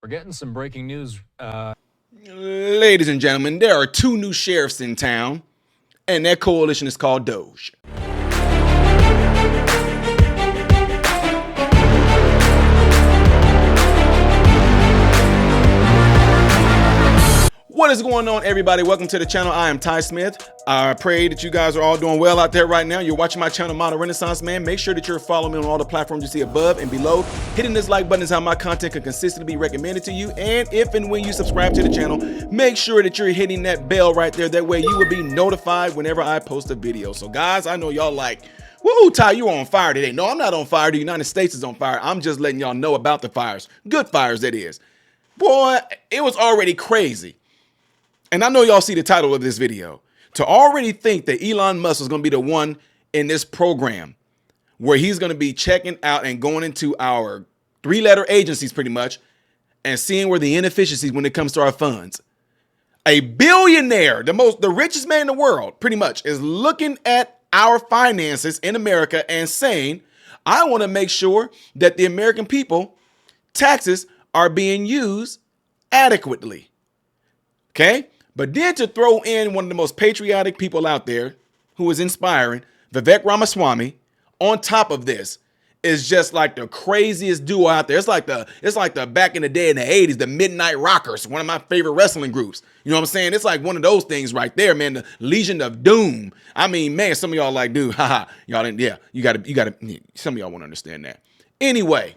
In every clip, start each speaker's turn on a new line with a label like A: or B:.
A: We're getting some breaking news.
B: Ladies and gentlemen, there are two new sheriffs in town, and their coalition is called D.O.G.E. What is going on, everybody? Welcome to the channel. I am Ty Smith. I pray that you guys are all doing well out there right now. You're watching my channel, Modern Renaissance Man. Make sure that you're following me on all the platforms you see above and below. Hitting this like button is how my content can consistently be recommended to you. And if and when you subscribe to the channel, make sure that you're hitting that bell right there. That way you will be notified whenever I post a video. So guys, I know y'all like, woo, Ty, you on fire today. No, I'm not on fire. The United States is on fire. I'm just letting y'all know about the fires. Good fires, that is. Boy, it was already crazy. And I know y'all see the title of this video. To already think that Elon Musk was going to be the one in this program where he's going to be checking out and going into our three-letter agencies pretty much and seeing where the inefficiencies when it comes to our funds. A billionaire, the richest man in the world pretty much, is looking at our finances in America and saying, I want to make sure that the American people taxes are being used adequately. Okay? But then to throw in one of the most patriotic people out there who is inspiring, Vivek Ramaswamy, on top of this is just like the craziest duo out there. It's like the back in the day in the 80s, the Midnight Rockers, one of my favorite wrestling groups. You know what I'm saying? It's like one of those things right there, man. The Legion of Doom. I mean, man, some of y'all like, dude, haha, y'all didn't, yeah, you gotta, some of y'all won't understand that. Anyway,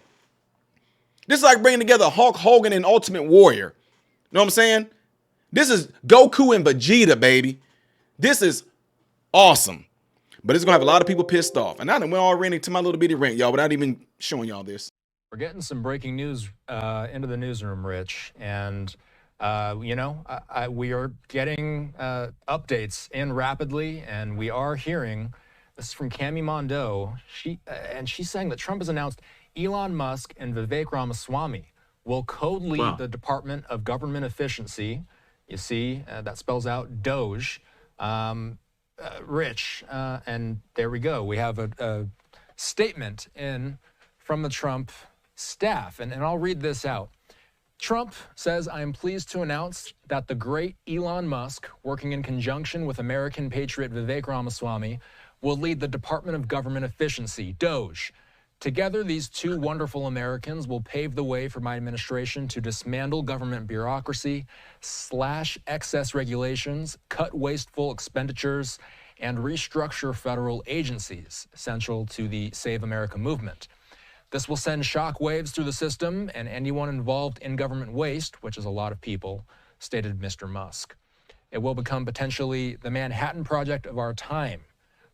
B: this is like bringing together Hulk Hogan and Ultimate Warrior. You know what I'm saying? This is Goku and Vegeta, baby. This is awesome. But it's going to have a lot of people pissed off. And I done went already to my little bitty rant, y'all, without even showing y'all this.
A: We're getting some breaking news into the newsroom, Rich. And, we are getting updates in rapidly. And we are hearing, this is from Cami Mondo. She's saying that Trump has announced Elon Musk and Vivek Ramaswamy will co-lead the Department of Government Efficiency. You see, that spells out D.O.G.E. Rich, and there we go. We have a statement from the Trump staff, and I'll read this out. Trump says, I am pleased to announce that the great Elon Musk, working in conjunction with American patriot Vivek Ramaswamy, will lead the Department of Government Efficiency, D.O.G.E. Together, these two wonderful Americans will pave the way for my administration to dismantle government bureaucracy, slash excess regulations, cut wasteful expenditures, and restructure federal agencies, essential to the Save America movement. This will send shockwaves through the system and anyone involved in government waste, which is a lot of people, stated Mr. Musk. It will become potentially the Manhattan Project of our time.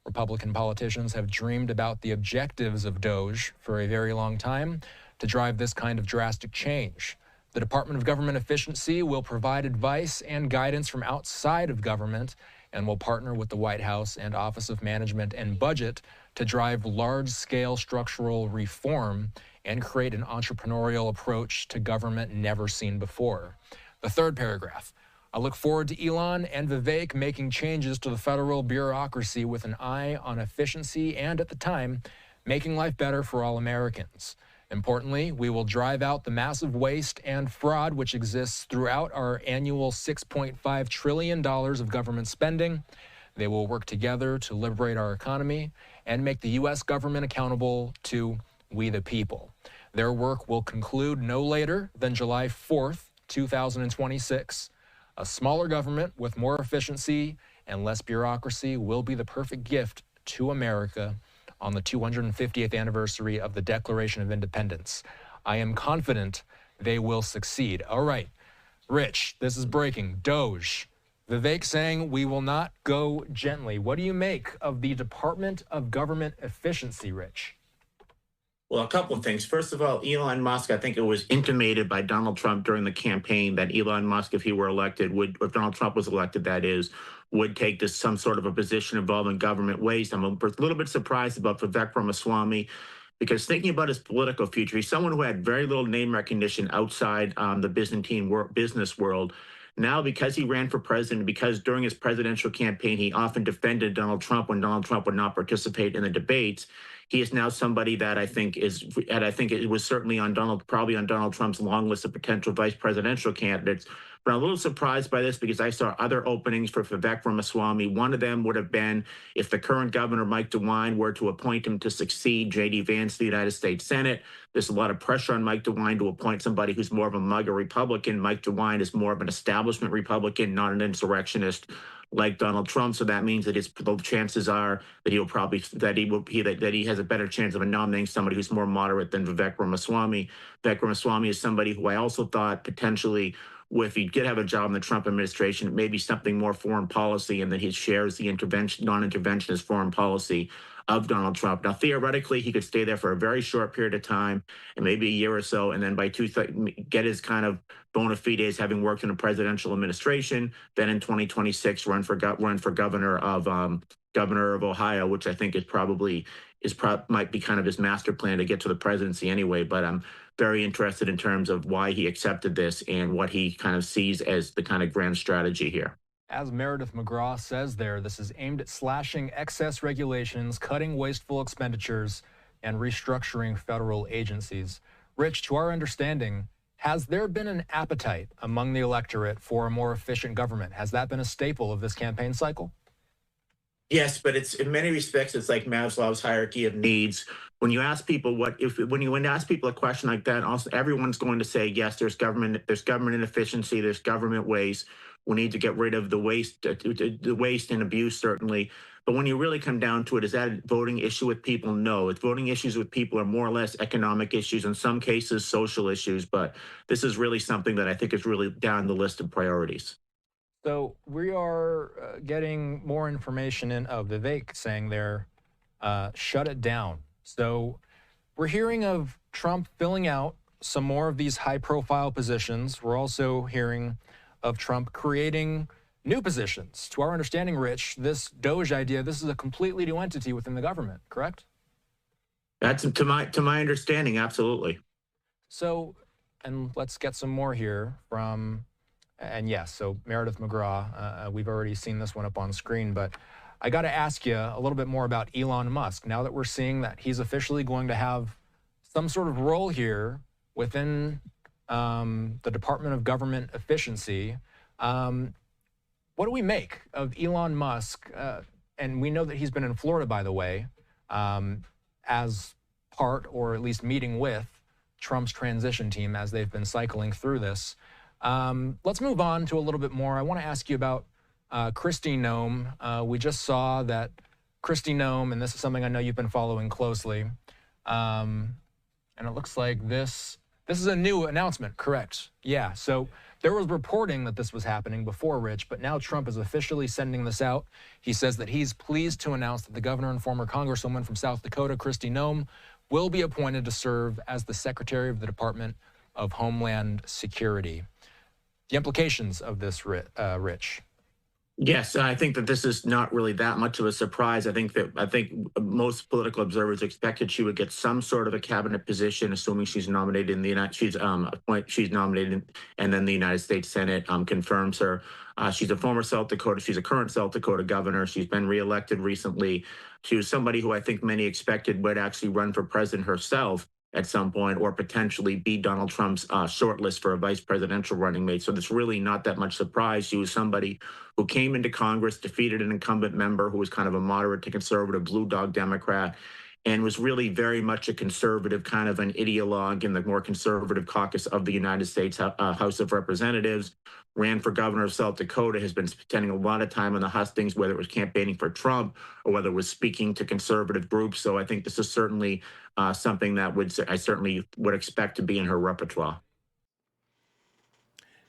A: Republican politicians have dreamed about the objectives of D.O.G.E. for a very long time to drive this kind of drastic change. The Department of Government Efficiency will provide advice and guidance from outside of government and will partner with the White House and Office of Management and Budget to drive large-scale structural reform and create an entrepreneurial approach to government never seen before. The third paragraph. I look forward to Elon and Vivek making changes to the federal bureaucracy with an eye on efficiency and, at the time, making life better for all Americans. Importantly, we will drive out the massive waste and fraud which exists throughout our annual $6.5 trillion of government spending. They will work together to liberate our economy and make the U.S. government accountable to we the people. Their work will conclude no later than July 4th, 2026. A smaller government with more efficiency and less bureaucracy will be the perfect gift to America on the 250th anniversary of the Declaration of Independence. I am confident they will succeed. All right, Rich, this is breaking. D.O.G.E. Vivek saying we will not go gently. What do you make of the Department of Government Efficiency, Rich?
C: Well, a couple of things. First of all, Elon Musk, I think it was intimated by Donald Trump during the campaign that Elon Musk, if he were elected, if Donald Trump was elected, that is, would take this some sort of a position involving government waste. I'm a little bit surprised about Vivek Ramaswamy because thinking about his political future, he's someone who had very little name recognition outside the business world. Now, because he ran for president, because during his presidential campaign, he often defended Donald Trump when Donald Trump would not participate in the debates, he is now somebody that I think is, and I think it was certainly on probably on Donald Trump's long list of potential vice presidential candidates. But I'm a little surprised by this because I saw other openings for Vivek Ramaswamy. One of them would have been if the current governor, Mike DeWine, were to appoint him to succeed J.D. Vance to the United States Senate. There's a lot of pressure on Mike DeWine to appoint somebody who's more of a MAGA Republican. Mike DeWine is more of an establishment Republican, not an insurrectionist like Donald Trump. So that means that the chances are that he has a better chance of nominating somebody who's more moderate than Vivek Ramaswamy. Vivek Ramaswamy is somebody who I also thought potentially, if he did have a job in the Trump administration, it may be something more foreign policy, and that he shares the non-interventionist foreign policy of Donald Trump. Now, theoretically, he could stay there for a very short period of time, and maybe a year or so, and then get his kind of bona fides, having worked in a presidential administration. Then in 2026, run for governor of Ohio, which I think might be kind of his master plan to get to the presidency anyway. But I'm very interested in terms of why he accepted this and what he kind of sees as the kind of grand strategy here.
A: As Meredith McGraw says there, this is aimed at slashing excess regulations, cutting wasteful expenditures, and restructuring federal agencies. Rich, to our understanding, has there been an appetite among the electorate for a more efficient government? Has that been a staple of this campaign cycle?
C: Yes, but it's in many respects, it's like Maslow's hierarchy of needs. When you ask people when you ask people a question like that, also everyone's going to say, yes, there's government inefficiency, there's government waste. We need to get rid of the waste and abuse, certainly. But when you really come down to it, is that a voting issue with people? No, it's voting issues with people are more or less economic issues, in some cases social issues. But this is really something that I think is really down the list of priorities.
A: So we are getting more information in of Vivek saying they're shut it down. So we're hearing of Trump filling out some more of these high-profile positions. We're also hearing of Trump creating new positions. To our understanding, Rich, this D.O.G.E idea, this is a completely new entity within the government, correct?
C: That's to my understanding, absolutely.
A: So, and let's get some more here from, and yes, so Meredith McGraw, we've already seen this one up on screen, but I got to ask you a little bit more about Elon Musk. Now that we're seeing that he's officially going to have some sort of role here within the Department of Government Efficiency, what do we make of Elon Musk? And we know that he's been in Florida, by the way, as part, or at least meeting with, Trump's transition team as they've been cycling through this. Let's move on to a little bit more. I want to ask you about Kristi Noem. We just saw that Kristi Noem, and this is something I know you've been following closely, and it looks like this is a new announcement, correct? Yeah, so there was reporting that this was happening before, Rich, but now Trump is officially sending this out. He says that he's pleased to announce that the governor and former congresswoman from South Dakota, Kristi Noem, will be appointed to serve as the Secretary of the Department of Homeland Security. The implications of this, Rich.
C: Yes, I think that this is not really that much of a surprise. I think most political observers expected she would get some sort of a cabinet position, assuming she's nominated in the she's nominated, and then the United States Senate confirms her. She's a former South Dakota. She's a current South Dakota governor. She's been reelected recently. She was somebody who I think many expected would actually run for president herself at some point, or potentially be Donald Trump's shortlist for a vice presidential running mate. So there's really not that much surprise. She was somebody who came into Congress, defeated an incumbent member who was kind of a moderate to conservative blue dog Democrat, and was really very much a conservative, kind of an ideologue in the more conservative caucus of the United States House of Representatives, ran for governor of South Dakota, has been spending a lot of time on the hustings, whether it was campaigning for Trump or whether it was speaking to conservative groups. So I think this is certainly something that I certainly would expect to be in her repertoire.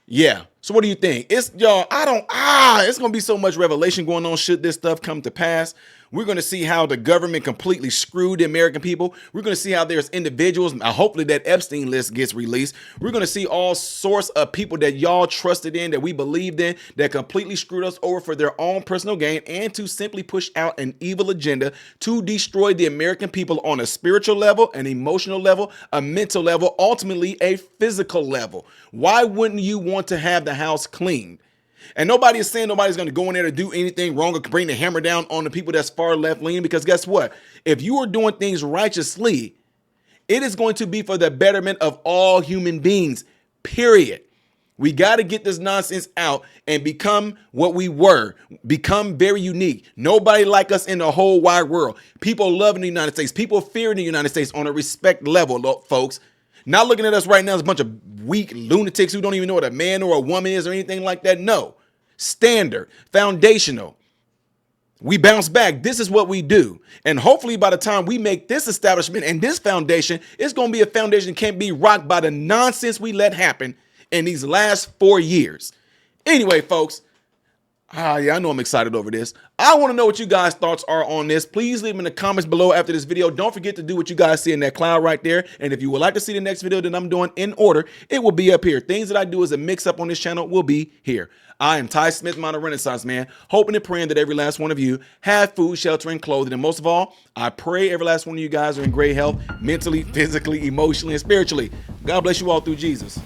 B: Yeah. So what do you think? It's going to be so much revelation going on should this stuff come to pass. We're going to see how the government completely screwed the American people. We're going to see how there's individuals. Hopefully that Epstein list gets released. We're going to see all sorts of people that y'all trusted in, that we believed in, that completely screwed us over for their own personal gain and to simply push out an evil agenda to destroy the American people on a spiritual level, an emotional level, a mental level, ultimately a physical level. Why wouldn't you want to have the house cleaned? And nobody is saying nobody's going to go in there to do anything wrong or bring the hammer down on the people that's far left leaning, because guess what? If you are doing things righteously, it is going to be for the betterment of all human beings, period. We got to get this nonsense out and become what we were, become very unique. Nobody like us in the whole wide world. People love in the United States. People fear in the United States on a respect level, folks. Not looking at us right now as a bunch of weak lunatics who don't even know what a man or a woman is or anything like that. No. Standard, foundational. We bounce back. This is what we do. And hopefully by the time we make this establishment and this foundation, it's going to be a foundation that can't be rocked by the nonsense we let happen in these last 4 years. Anyway, folks, yeah, I know I'm excited over this. I want to know what you guys' thoughts are on this. Please leave them in the comments below after this video. Don't forget to do what you guys see in that cloud right there. And if you would like to see the next video that I'm doing in order, it will be up here. Things that I do as a mix up on this channel will be here. I am Ty Smith, Modern Renaissance Man, hoping and praying that every last one of you have food, shelter, and clothing. And most of all, I pray every last one of you guys are in great health, mentally, physically, emotionally, and spiritually. God bless you all through Jesus.